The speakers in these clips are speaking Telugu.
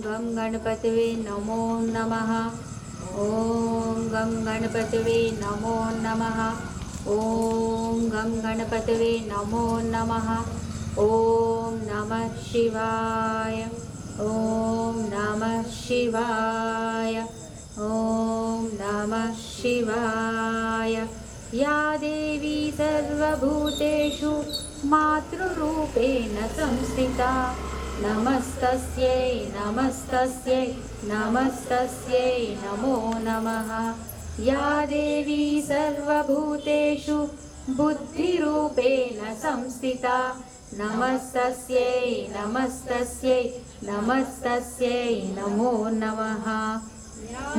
गं गणपतये नमो नमः। ॐ गं गणपतये नमो नमः। ॐ गं गणपतये नमो नमः। ॐ नमः शिवाय। ॐ नमः शिवाय। ॐ नमः शिवाय। या देवी सर्वभूतेषु मातृरूपेण संस्थिता नमस्तस्यै नमस्तस्यै नमस्तस्यै नमो नमः। या देवी सर्वभूतेषु बुद्धिरूपेण संस्थिता नमस्तस्यै नमस्तस्यै नमस्तस्यै नमो नमः।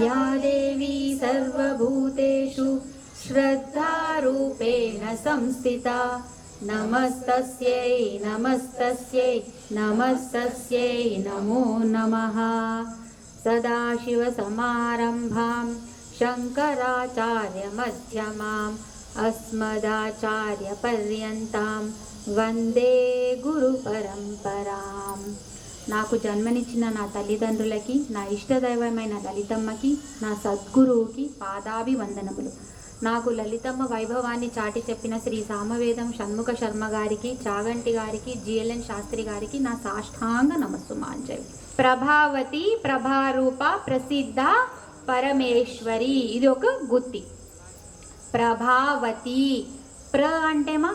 या देवी सर्वभूतेषु श्रद्धारूपेण संस्थिता नमस्तस्यै नमस्तस्यै नमस्तस्यै नमो नमः। सदाशिवसमारम्भां शङ्कराचार्यमध्यमाम् अस्मदाचार्यपर्यन्तां వందే గురు పరంపరాం. నాకు జన్మనిచ్చిన నా తల్లిదండ్రులకి, నా ఇష్టదైవమైన లలితమ్మకి, నా సద్గురువుకి పాదాభివందనములు. నాకు లలితమ్మ వైభవాన్ని చాటి చెప్పిన శ్రీ సామవేదం షణ్ముఖ శర్మ గారికి, చాగంటి గారికి, జిఎల్ఎన్ శాస్త్రి గారికి నా సాష్టాంగ నమస్సుమాంజలి. ప్రభావతి ప్రభారూప ప్రసిద్ధ పరమేశ్వరి, ఇది ఒక గుత్తి. ప్రభావతి ప్ర అంటేమా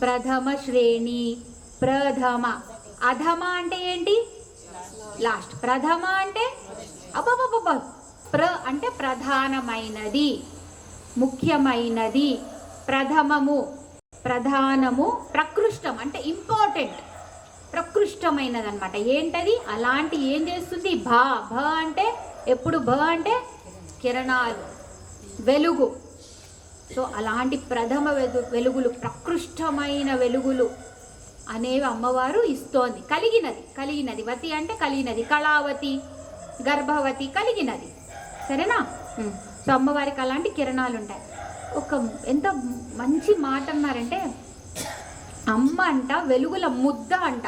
ప్రథమ శ్రేణి, ప్రథమ. అధమ అంటే ఏంటి? లాస్ట్. ప్రథమ అంటే అబ్బబ్బబ్బ. ప్ర అంటే ప్రధానమైనది, ముఖ్యమైనది. ప్రథమము ప్రధానము. ప్రకృష్టం అంటే ఇంపార్టెంట్, ప్రకృష్టమైనది అనమాట. ఏంటది? అలాంటి ఏం చేస్తుంది? భ. భ అంటే ఎప్పుడు? భ అంటే కిరణాలు, వెలుగు. సో అలాంటి ప్రథమ వెలుగులు, ప్రకృష్టమైన వెలుగులు అనేవి అమ్మవారు ఇస్తోంది. కలిగినది. వతి అంటే కలిగినది. కళావతి, గర్భవతి, కలిగినది. సరేనా? సో అమ్మవారికి అలాంటి కిరణాలు ఉంటాయి. ఎంత మంచి మాట అన్నారంటే, అమ్మ అంట వెలుగుల ముద్ద అంట.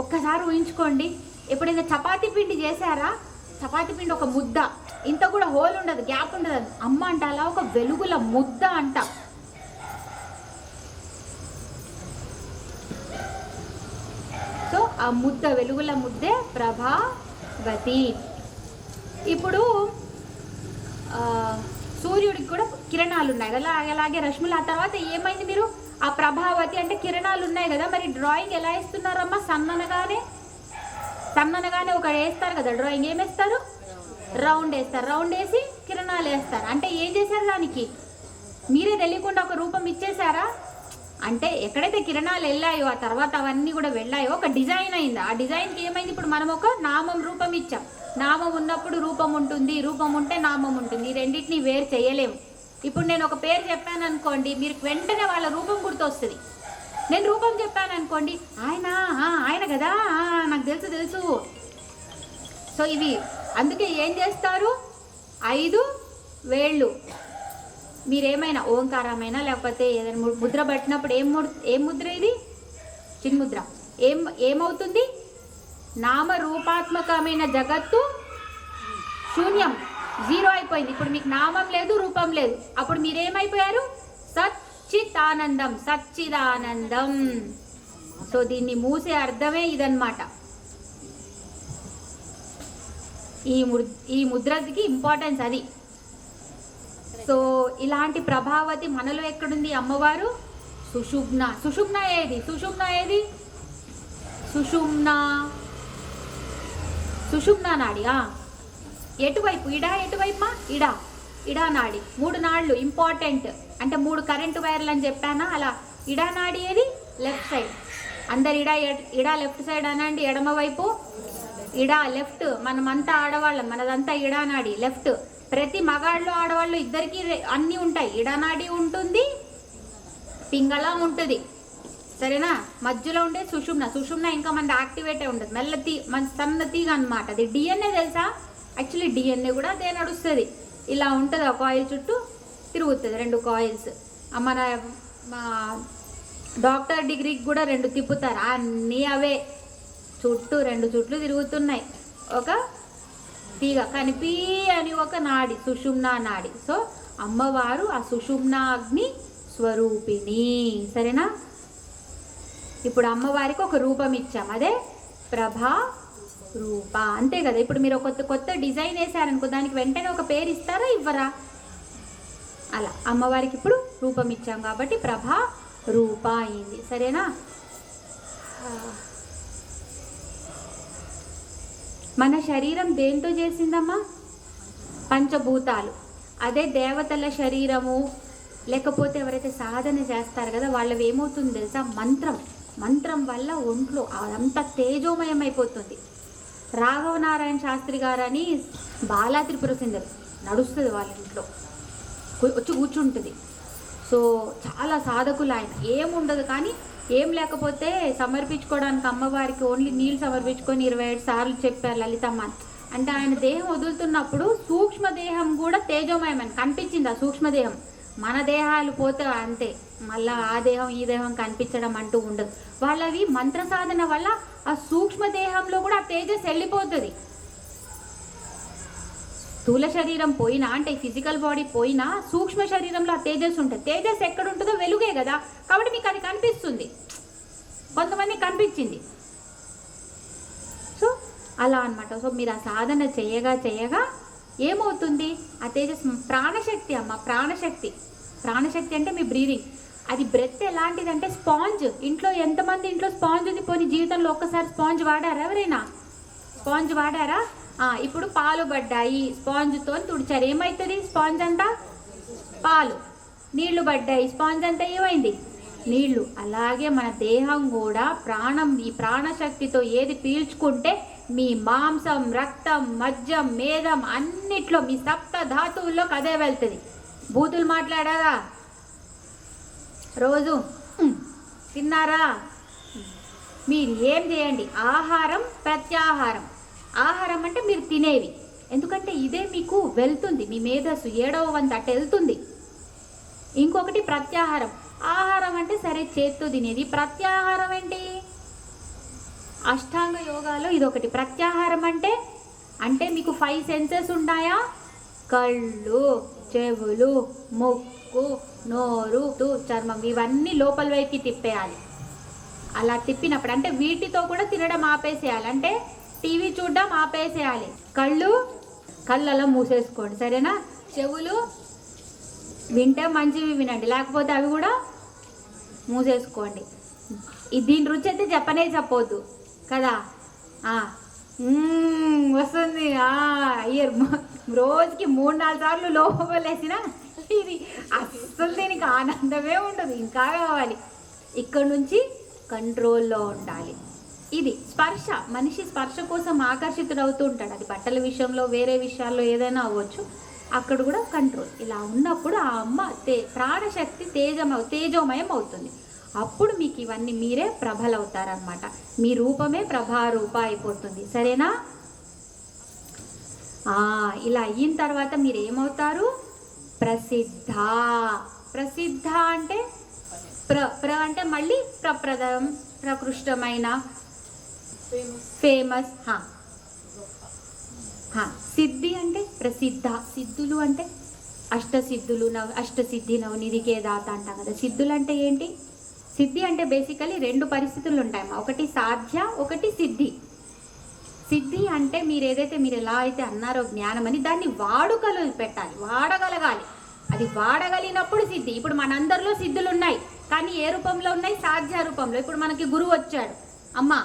ఒక్కసారి ఊహించుకోండి, ఎప్పుడైనా చపాతీ పిండి చేశారా? చపాతీ పిండి ఒక ముద్ద, ఇంత కూడా హోల్ ఉండదు, గ్యాప్ ఉండదు. అమ్మ అంట అలా ఒక వెలుగుల ముద్ద అంట. సో ఆ ముద్ద, వెలుగుల ముద్దే ప్రభావతి. ఇప్పుడు సూర్యుడికి కూడా కిరణాలు ఉన్నాయి కదా, అలాగే రశ్ములు. ఆ తర్వాత ఏమైంది? మీరు ఆ ప్రభావతి అంటే కిరణాలు ఉన్నాయి కదా, మరి డ్రాయింగ్ ఎలా వేస్తున్నారమ్మా? సన్ననగానే ఒక వేస్తారు కదా డ్రాయింగ్. ఏం వేస్తారు? రౌండ్ వేస్తారు. రౌండ్ వేసి కిరణాలు వేస్తారు. అంటే ఏం చేశారు? దానికి మీరే తెలియకుండా ఒక రూపం ఇచ్చేసారా? అంటే ఎక్కడైతే కిరణాలు వెళ్ళాయో, ఆ తర్వాత అవన్నీ కూడా వెళ్ళాయో, ఒక డిజైన్ అయింది. ఆ డిజైన్కి ఏమైంది? ఇప్పుడు మనం ఒక నామం, రూపం ఇచ్చాం. నామం ఉన్నప్పుడు రూపం ఉంటుంది, రూపం ఉంటే నామం ఉంటుంది. ఈ రెండింటిని వేరు చేయలేము. ఇప్పుడు నేను ఒక పేరు చెప్పాను అనుకోండి, మీరు వెంటనే వాళ్ళ రూపం గుర్తొస్తుంది. నేను రూపం చెప్పాను అనుకోండి, ఆయన కదా, నాకు తెలుసు. సో ఇవి అందుకే ఏం చేస్తారు? 5 వేళ్ళు మీరేమైనా ఓంకారమైనా లేకపోతే ఏదైనా ముద్ర పట్టినప్పుడు ఏం ముద్ర ఇది? చిన్ముద్ర. ఏమవుతుంది? నామరూపాత్మకమైన జగత్తు శూన్యం, 0 అయిపోయింది. ఇప్పుడు మీకు నామం లేదు, రూపం లేదు. అప్పుడు మీరేమైపోయారు? సచ్చిదానందం, సచ్చిదానందం. సో దీన్ని మూసే అర్థమే ఇదన్నమాట. ఈ ముద్రకి ఇంపార్టెన్స్ అది. సో ఇలాంటి ప్రభావతి మనలో ఎక్కడుంది? అమ్మవారు సుషుమ్న. సుషుమ్న ఏది? సుషుమ్న నాడి. ఎటువైపు? ఎటువైపు? ఇడా నాడి. 3 నాళ్ళు ఇంపార్టెంట్. అంటే 3 కరెంటు వైర్లు అని చెప్పానా? అలా ఇడా నాడి ఏది? Left side. అందరు ఇడా లెఫ్ట్ సైడ్ అనండి. ఎడమ వైపు ఇడా లెఫ్ట్. మనమంతా ఆడవాళ్ళం, మనదంతా ఇడా నాడి లెఫ్ట్. ప్రతి మగాళ్ళు ఆడవాళ్ళు ఇద్దరికి అన్నీ ఉంటాయి. ఇడానాడి ఉంటుంది, పింగళం ఉంటుంది. సరేనా? మధ్యలో ఉండే సుషుమ్న ఇంకా మనది యాక్టివేటే ఉంటుంది. మన సన్న తీగ అనమాట. అది డిఎన్ఏ తెలుసా? యాక్చువల్లీ డిఎన్ఏ కూడా అదే నడుస్తుంది. ఇలా ఉంటుంది, ఆ కాయిల్ చుట్టూ తిరుగుతుంది 2 కాయిల్స్. మన డాక్టర్ డిగ్రీకి కూడా 2 తిప్పుతారు, అన్నీ అవే. చుట్టూ 2 చుట్లు తిరుగుతున్నాయి ఒక తీగ, కనిపి అని ఒక నాడి, సుషుమ్నా నాడి. సో అమ్మవారు ఆ సుషుమ్నా అగ్ని స్వరూపిణి. సరేనా? ఇప్పుడు అమ్మవారికి ఒక రూపం ఇచ్చాం, అదే ప్రభా రూప. అంతే కదా. ఇప్పుడు మీరు కొత్త డిజైన్ వేసారనుకో, దానికి వెంటనే ఒక పేరు ఇస్తారా, ఇవ్వరా? అలా అమ్మవారికి ఇప్పుడు రూపం ఇచ్చాం కాబట్టి ప్రభా రూప అయింది. సరేనా? మన శరీరం దేంతో చేసిందమ్మా? పంచభూతాలు. అదే దేవతల శరీరము, లేకపోతే ఎవరైతే సాధన చేస్తారు కదా వాళ్ళవి ఏమవుతుంది తెలుసా? మంత్రం వల్ల ఒంట్లో అదంతా తేజోమయం అయిపోతుంది. రాఘవనారాయణ శాస్త్రి గారని బాలా త్రిపుర సుందరి నడుస్తుంది వాళ్ళ ఇంట్లో, వచ్చి కూర్చుంటుంది. సో చాలా సాధకులు ఆయన. ఏముండదు కానీ ఏం లేకపోతే సమర్పించుకోవడానికి అమ్మవారికి ఓన్లీ నీళ్ళు సమర్పించుకొని 27 సార్లు చెప్పారు లలితమ్మ. అంటే ఆయన దేహం వదులుతున్నప్పుడు సూక్ష్మదేహం కూడా తేజోమయమని కనిపించింది. ఆ సూక్ష్మదేహం, మన దేహాలు పోతే అంతే, మళ్ళీ ఆ దేహం ఈ దేహం కనిపించడం అంటూ ఉండదు. వాళ్ళవి మంత్ర సాధన వల్ల ఆ సూక్ష్మదేహంలో కూడా ఆ తేజస్ వెళ్ళిపోతుంది. స్థూల శరీరం పోయినా, అంటే ఫిజికల్ బాడీ పోయినా సూక్ష్మ శరీరంలో ఆ తేజస్ ఉంటుంది. తేజస్ ఎక్కడ ఉంటుందో వెలుగే కదా, కాబట్టి మీకు అది కనిపిస్తుంది. కొంతమంది కనిపించింది. సో అలా అనమాట. సో మీరు ఆ సాధన చేయగా ఏమవుతుంది? ఆ తేజస్ ప్రాణశక్తి అమ్మ, ప్రాణశక్తి అంటే మీ బ్రీదింగ్. అది బ్రెత్ ఎలాంటిదంటే స్పాంజ్. ఇంట్లో ఎంతమంది ఇంట్లో స్పాంజ్ ఉంది? పోనీ జీవితంలో ఒక్కసారి స్పాంజ్ వాడారా? ఎవరైనా స్పాంజ్ వాడారా? ఇప్పుడు పాలు పడ్డాయి, స్పాంజ్తో తుడిచారు, ఏమవుతుంది? స్పాంజ్ అంతా పాలు. నీళ్లు పడ్డాయి, స్పాంజ్ అంతా ఏమైంది? నీళ్లు. అలాగే మన దేహం కూడా ప్రాణం, ఈ ప్రాణశక్తితో ఏది పీల్చుకుంటే మీ మాంసం, రక్తం, మజ్జం, మేధం అన్నిట్లో మీ సప్త ధాతువుల్లోకి అదే వెళ్తుంది. బూతులు మాట్లాడారా? రోజు తిన్నారా? మీరు ఏం చేయండి, ఆహారం ప్రత్యాహారం. ఆహారం అంటే మీరు తినేవి, ఎందుకంటే ఇదే మీకు వెళ్తుంది, మీ మేధస్సు 7వ వంతు అటు వెళ్తుంది. ఇంకొకటి ప్రత్యాహారం. ఆహారం అంటే సరే చేత్తో తినేది. ప్రత్యాహారం ఏంటి? అష్టాంగ యోగాలో ఇదొకటి. ప్రత్యాహారం అంటే మీకు 5 సెన్సెస్ ఉంటాయా? కళ్ళు, చెవులు, ముక్కు, నోరు, చర్మం, ఇవన్నీ లోపల వైపుకి తిప్పేయాలి. అలా తిప్పినప్పుడు అంటే వీటితో కూడా తినడం ఆపేసేయాలి. అంటే టీవీ చూడడం ఆపేసేయాలి. కళ్ళలో మూసేసుకోండి. సరేనా? చెవులు వింటే మంచివి వినండి, లేకపోతే అవి కూడా మూసేసుకోండి. దీని రుచి అయితే చెప్పవద్దు కదా. వస్తుంది రోజుకి 3-4 సార్లు లోపలేసినా ఇది అస్సలు దీనికి ఆనందమే ఉండదు, ఇంకా కావాలి. ఇక్కడ నుంచి కంట్రోల్లో ఉండాలి. ఇది స్పర్శ. మనిషి స్పర్శ కోసం ఆకర్షితుడవుతూ ఉంటాడు. అది బట్టల విషయంలో, వేరే విషయాల్లో ఏదైనా అవ్వచ్చు. అక్కడ కూడా కంట్రోల్. ఇలా ఉన్నప్పుడు ఆ అమ్మ ప్రాణశక్తి తేజోమయం అవుతుంది. అప్పుడు మీకు ఇవన్నీ మీరే ప్రభలవుతారనమాట. మీ రూపమే ప్రభారూప అయిపోతుంది. సరేనా? ఇలా అయిన తర్వాత మీరు ఏమవుతారు? ప్రసిద్ధ అంటే అంటే మళ్ళీ ప్రప్రదం, ప్రకృష్టమైన, ఫేమస్. సిద్ధి అంటే ప్రసిద్ధ. సిద్ధులు అంటే అష్టసిద్ధులు, అష్టసిద్ధి నవనిధికే దాత అంటాం కదా. సిద్ధులు అంటే ఏంటి? సిద్ధి అంటే బేసికలీ 2 పరిస్థితులు ఉంటాయమ్మా. ఒకటి సాధ్య, ఒకటి సిద్ధి. సిద్ధి అంటే మీరు ఎలా అయితే అన్నారో జ్ఞానం అని, దాన్ని పెట్టాలి, వాడగలగాలి. అది వాడగలిగినప్పుడు సిద్ధి. ఇప్పుడు మనందరిలో సిద్ధులు ఉన్నాయి, కానీ ఏ రూపంలో ఉన్నాయి? సాధ్య రూపంలో. ఇప్పుడు మనకి గురువు వచ్చాడు, అమ్మా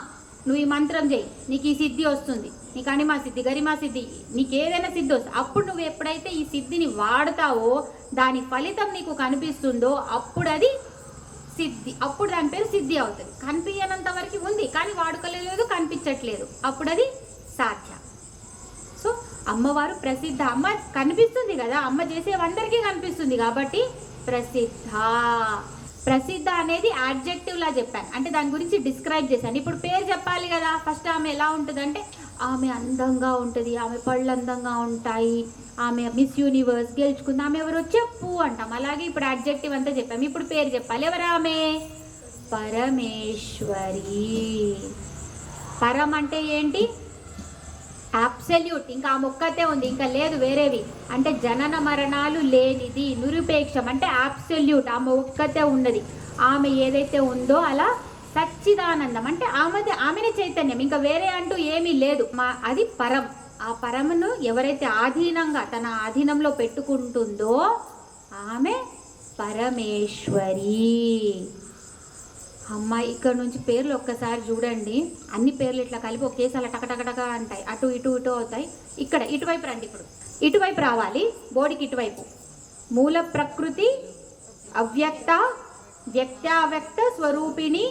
నువ్వు ఈ మంత్రం చేయి, నీకు ఈ సిద్ధి వస్తుంది, నీకు అనిమా సిద్ధి, గరిమా సిద్ధి, నీకు ఏదైనా సిద్ధి వస్తుంది. అప్పుడు నువ్వు ఎప్పుడైతే ఈ సిద్ధిని వాడతావో, దాని ఫలితం నీకు కనిపిస్తుందో అప్పుడు అది సిద్ధి. అప్పుడు దాని పేరు సిద్ధి అవుతుంది. కనిపించనంత వరకు ఉంది, కానీ వాడుకోలేదు, కనిపించట్లేదు, అప్పుడు అది సాధ్య. సో అమ్మవారు ప్రసిద్ధ. అమ్మ కనిపిస్తుంది కదా, అమ్మ చేసేవందరికీ కనిపిస్తుంది కాబట్టి ప్రసిద్ధ అనేది యాడ్జెక్టివ్ లా చెప్పాను, అంటే దాని గురించి డిస్క్రైబ్ చేశాను. ఇప్పుడు పేరు చెప్పాలి కదా. ఫస్ట్ ఆమె ఎలా ఉంటుందంటే, ఆమె అందంగా ఉంటుంది, ఆమె పళ్ళు అందంగా ఉంటాయి, ఆమె మిస్ యూనివర్స్ గెలుచుకుంది, ఆమె ఎవరో చెప్పు అంటాం. అలాగే ఇప్పుడు యాడ్జెక్టివ్ అంతా చెప్పాము. ఇప్పుడు పేరు చెప్పాలి. ఎవరు ఆమె? పరమేశ్వరి. పరం అంటే ఏంటి? అబ్సల్యూట్. ఇంకా ఆ మొక్కతే ఉంది, ఇంకా లేదు వేరేవి. అంటే జనన మరణాలు లేనిది, నిరుపేక్షం అంటే అబ్సల్యూట్. ఆమె ఒక్కతే ఉన్నది. ఆమె ఏదైతే ఉందో అలా సచ్చిదానందం అంటే ఆమెనే చైతన్యం, ఇంకా వేరే అంటూ ఏమీ లేదు. అది పరం. ఆ పరమును ఎవరైతే ఆధీనంగా తన ఆధీనంలో పెట్టుకుంటుందో ఆమె పరమేశ్వరి. అమ్మ ఇక్కడ నుంచి పేర్లు ఒక్కసారి చూడండి, అన్ని పేర్లు ఇట్లా కలిపి ఒకేసారి టకటకటక అంటాయి, అటు ఇటు ఇటు అవుతాయి. ఇక్కడ ఇటువైపు రండి, ఇప్పుడు ఇటువైపు రావాలి, బోడికి ఇటువైపు. మూల ప్రకృతి, అవ్యక్త, వ్యక్తావ్యక్త స్వరూపిణి,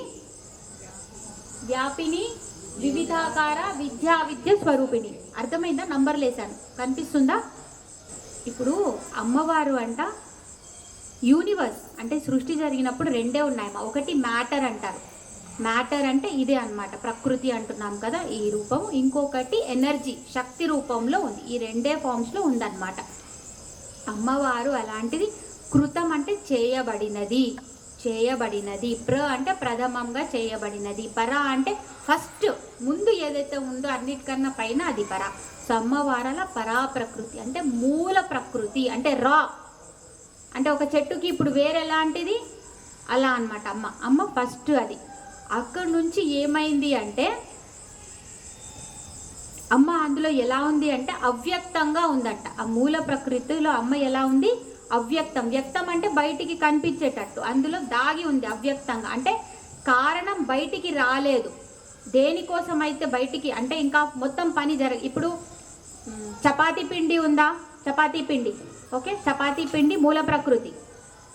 వ్యాపిని, వివిధాకార, విద్య స్వరూపిణి. అర్థమైందా? నంబర్లు వేసాను, కనిపిస్తుందా? ఇప్పుడు అమ్మవారు అంట యూనివర్స్ అంటే సృష్టి జరిగినప్పుడు రెండే ఉన్నాయమ్మా. ఒకటి మ్యాటర్ అంటారు, మ్యాటర్ అంటే ఇదే అన్నమాట, ప్రకృతి అంటున్నాం కదా ఈ రూపం. ఇంకొకటి ఎనర్జీ, శక్తి రూపంలో ఉంది. ఈ రెండే ఫామ్స్లో ఉందన్నమాట అమ్మవారు. అలాంటిది కృతం అంటే చేయబడినది, చేయబడినది. ప్ర అంటే ప్రథమంగా చేయబడినది. పర అంటే ఫస్ట్, ముందు ఏదైతే ఉందో అన్నిటికన్నా పైన అది పర. సో అమ్మవారల పరా ప్రకృతి అంటే మూల ప్రకృతి అంటే రా అంటే ఒక చెట్టుకి ఇప్పుడు వేరే ఎలాంటిది అలా అనమాట. అమ్మ ఫస్ట్ అది. అక్కడి నుంచి ఏమైంది అంటే అమ్మ అందులో ఎలా ఉంది అంటే అవ్యక్తంగా ఉందంట. ఆ మూల ప్రకృతిలో అమ్మ ఎలా ఉంది? అవ్యక్తం. వ్యక్తం అంటే బయటికి కనిపించేటట్టు, అందులో దాగి ఉంది అవ్యక్తంగా. అంటే కారణం బయటికి రాలేదు. దేనికోసం అయితే బయటికి అంటే ఇంకా మొత్తం పని ఇప్పుడు చపాతీ పిండి ఉందా? చపాతీ పిండి, ఓకే, చపాతీ పిండి మూల ప్రకృతి,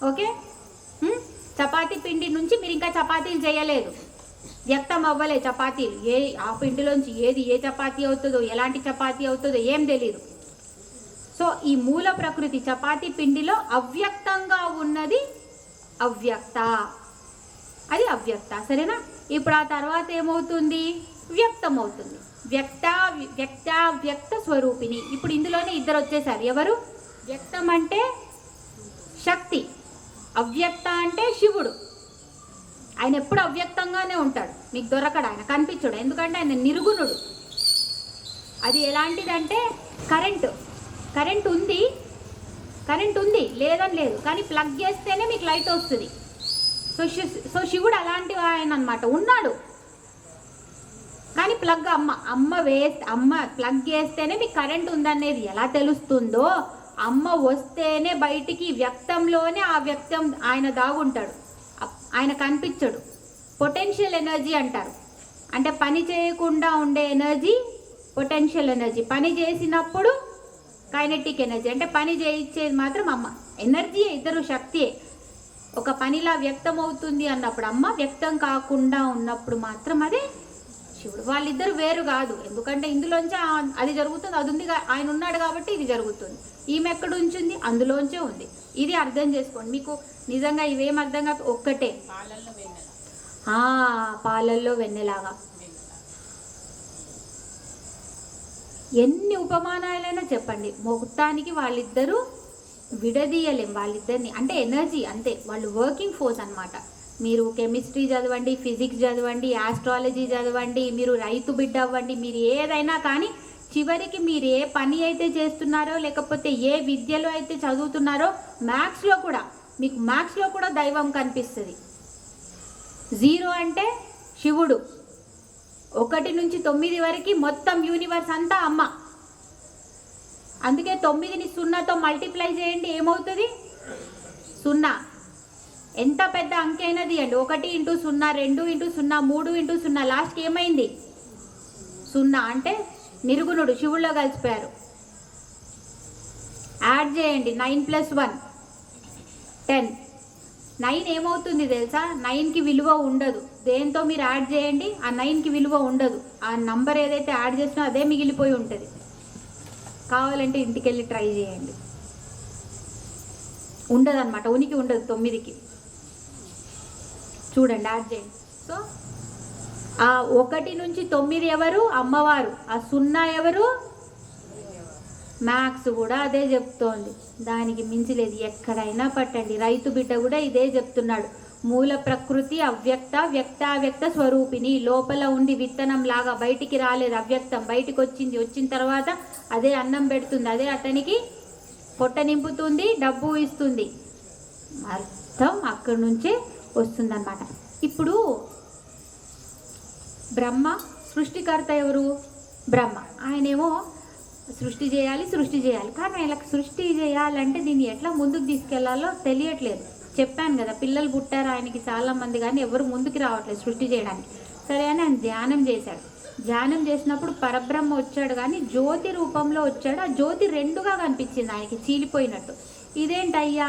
ఓకే. చపాతీ పిండి నుంచి మీరు ఇంకా చపాతీలు చేయలేదు, వ్యక్తం అవ్వలే చపాతీలు. ఆ పిండిలోంచి ఏ చపాతీ అవుతుందో, ఎలాంటి చపాతీ అవుతుందో ఏం తెలియదు. సో ఈ మూల ప్రకృతి చపాతీ పిండిలో అవ్యక్తంగా ఉన్నది అవ్యక్త, అది అవ్యక్త, సరేనా? ఇప్పుడు ఆ తర్వాత ఏమవుతుంది? వ్యక్తం అవుతుంది. వ్యక్త స్వరూపిణి. ఇప్పుడు ఇందులోనే ఇద్దరు వచ్చేసారు. ఎవరు? వ్యక్తం అంటే శక్తి, అవ్యక్త అంటే శివుడు. ఆయన ఎప్పుడు అవ్యక్తంగానే ఉంటాడు, మీకు దొరకడు, ఆయన కనిపించడు. ఎందుకంటే ఆయన నిర్గుణుడు. అది ఎలాంటిదంటే కరెంట్ ఉంది లేదని లేదు, కానీ ప్లగ్ చేస్తేనే మీకు లైట్ వస్తుంది. సో శివుడు అలాంటి ఆయన అన్నమాట, ఉన్నాడు. కానీ ప్లగ్ అమ్మ ప్లగ్ చేస్తేనే మీకు కరెంట్ ఉందనేది ఎలా తెలుస్తుందో, అమ్మ వస్తేనే బయటికి వ్యక్తంలోనే ఆ వ్యక్తం ఆయన దాగుంటాడు, ఆయన కనిపించడు. పొటెన్షియల్ ఎనర్జీ అంటారు. అంటే పని చేయకుండా ఉండే ఎనర్జీ పొటెన్షియల్ ఎనర్జీ, పని చేసినప్పుడు కైనెటిక్ ఎనర్జీ. అంటే పని చేయించేది మాత్రం అమ్మ. ఎనర్జీ ఇద్దరు శక్తియే. ఒక పనిలా వ్యక్తం అవుతుంది అన్నప్పుడు అమ్మ, వ్యక్తం కాకుండా ఉన్నప్పుడు మాత్రం అదే శివుడు. వాళ్ళిద్దరు వేరు కాదు. ఎందుకంటే ఇందులోంచి అది జరుగుతుంది, అది ఉంది, ఆయన ఉన్నాడు కాబట్టి ఇది జరుగుతుంది. ఈమె ఎక్కడ ఉంచింది? అందులోంచే ఉంది. ఇది అర్థం చేసుకోండి. మీకు నిజంగా ఇవేం అర్థం కాదు, ఒక్కటే. పాలల్లో వెన్నెలాగా. ఎన్ని ఉపమానాలైనా చెప్పండి, మొత్తానికి వాళ్ళిద్దరూ విడదీయలేం వాళ్ళిద్దరిని. అంటే ఎనర్జీ అంతే, వాళ్ళు వర్కింగ్ ఫోర్స్ అన్నమాట. మీరు కెమిస్ట్రీ చదవండి, ఫిజిక్స్ చదవండి, ఆస్ట్రాలజీ చదవండి, మీరు రైతు బిడ్డ అవ్వండి, మీరు ఏదైనా కానీ చివరికి మీరు ఏ పని అయితే చేస్తున్నారో, లేకపోతే ఏ విద్యలో అయితే చదువుతున్నారో, మీకు మ్యాథ్స్లో కూడా దైవం కనిపిస్తుంది. 0 అంటే శివుడు, 1 నుంచి 9 వరకు మొత్తం యూనివర్స్ అంతా అమ్మ. అందుకే 9ని 0తో మల్టిప్లై చేయండి, ఏమవుతుంది? 0. ఎంత పెద్ద అంకెైనా తీయండి, 1 × 0, 2 × 0, 3 × 0, లాస్ట్కి ఏమైంది? 0. అంటే నిర్గుణుడు, శివుల్లో కలిసిపోయారు. యాడ్ చేయండి, 9 + 1 10. 9 ఏమవుతుంది తెలుసా? 9కి విలువ ఉండదు. దేంతో మీరు యాడ్ చేయండి, ఆ 9కి విలువ ఉండదు. ఆ నంబర్ ఏదైతే యాడ్ చేసినా అదే మిగిలిపోయి ఉంటుంది. కావాలంటే ఇంటికి వెళ్ళి ట్రై చేయండి, ఉండదు అనమాట, ఉనికి ఉండదు 9కి. చూడండి, యాడ్ చేయండి. సో ఆ 1 నుంచి 9 ఎవరు? అమ్మవారు. ఆ 0 ఎవరు? మ్యాథ్స్ కూడా అదే చెప్తోంది, దానికి మించి లేదు. ఎక్కడైనా పట్టండి, రైతు బిడ్డ కూడా ఇదే చెప్తున్నాడు. మూల ప్రకృతి అవ్యక్త వ్యక్తావ్యక్త స్వరూపిణి. లోపల ఉండి విత్తనం లాగా బయటికి రాలేదు, అవ్యక్తం బయటికి వచ్చింది. వచ్చిన తర్వాత అదే అన్నం పెడుతుంది, అదే అతనికి పొట్ట నింపుతుంది, డబ్బు ఇస్తుంది. అర్థం అక్కడి నుంచే వస్తుందన్నమాట. ఇప్పుడు బ్రహ్మ సృష్టికర్త ఎవరు? బ్రహ్మ. ఆయనేమో సృష్టి చేయాలి. కానీ ఆయనకు సృష్టి చేయాలంటే దీన్ని ఎట్లా ముందుకు తీసుకెళ్లాలో తెలియట్లేదు. చెప్పాను కదా, పిల్లలు పుట్టారు ఆయనకి చాలామంది, కానీ ఎవరు ముందుకు రావట్లేదు సృష్టి చేయడానికి. సరే అని ఆయన ధ్యానం చేశాడు. ధ్యానం చేసినప్పుడు పరబ్రహ్మ వచ్చాడు, కానీ జ్యోతి రూపంలో వచ్చాడు. ఆ జ్యోతి రెండుగా కనిపించింది ఆయనకి, చీలిపోయినట్టు. ఇదేంటయ్యా